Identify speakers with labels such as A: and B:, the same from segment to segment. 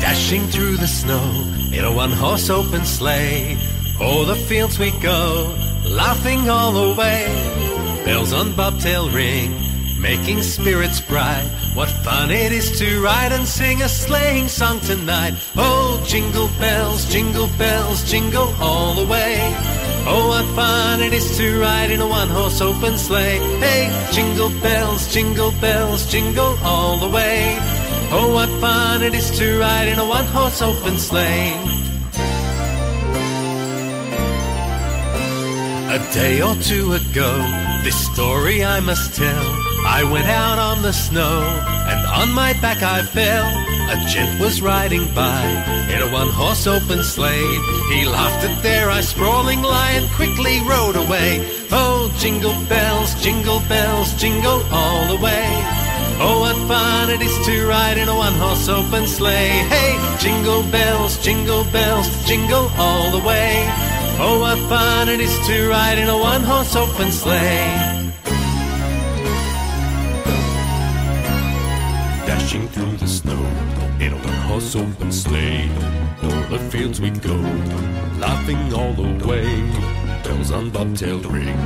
A: Dashing through the snow in a one-horse open sleigh. O'er the fields we go, laughing all the way. Bells on bobtail ring, making spirits bright. What fun it is to ride and sing a sleighing song tonight. Oh, jingle bells, jingle all the way. Oh, what fun it is to ride in a one-horse open sleigh. Hey, jingle bells, jingle all the way. Oh, what fun it is to ride in a one-horse open sleigh. A day or two ago, this story I must tell. I went out on the snow, and on my back I fell. A gent was riding by in a one-horse open sleigh. He laughed at their I sprawling lie and quickly rode away. Oh, jingle bells, jingle all the way. Oh, what fun it is to ride in a one-horse open sleigh. Hey, jingle bells, jingle all the way. Oh, what fun it is to ride in a one-horse open sleigh. Dashing through the snow in a one-horse open sleigh. O'er the fields we go, laughing all the way. Bells on bobtailed ring,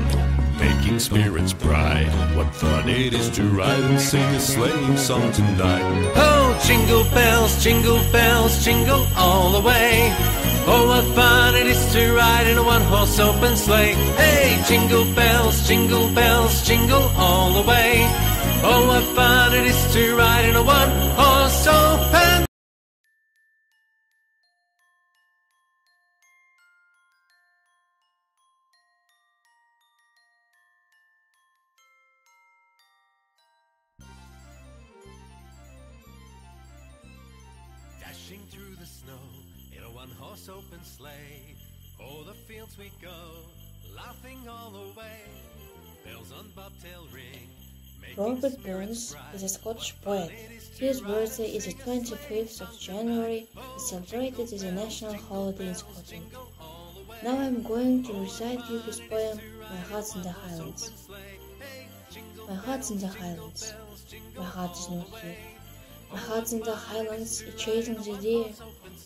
A: making spirits bright. What fun it is to ride and sing a sleighing song tonight. Oh, jingle bells, jingle all the way. Oh, what fun it is to ride in a one-horse open sleigh. Hey, jingle bells, jingle all the way. Oh, what fun it is to ride in a one-horse open. Dashing through the snow in a one-horse open sleigh. O'er the fields we go, laughing all the way. Bells on bobtail ring.
B: Robert Burns is a Scottish poet. His birthday is the 25th of January. It's celebrated as a national holiday in Scotland. Now I'm going to recite you his poem, My Heart's in the Highlands. My heart's in the Highlands. My heart is not here. My heart's in the Highlands, it chasing the deer.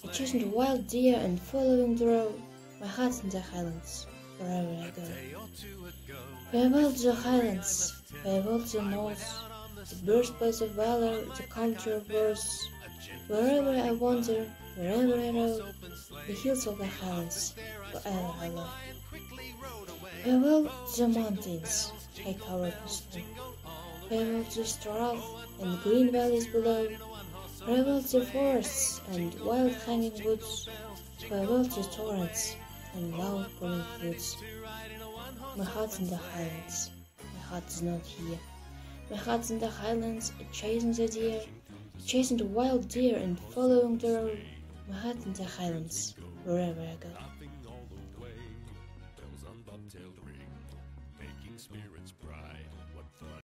B: It chasing the wild deer and following the road. My heart's in the Highlands, wherever I go. Farewell to the Highlands, farewell to the North, the birthplace of valor, the country of birth. Wherever I wander, wherever I rove, the hills of the Highlands, forever I love. Farewell to the mountains, high covered with snow. Farewell to the Strath and the green valleys below. Farewell to the forests and wild hanging woods. Farewell to the torrents and loud pouring floods. My heart's in the Highlands, my heart is not here. My heart's in the Highlands, it chasing the deer, chasing the wild deer and following the road. My heart's in the Highlands, wherever I go.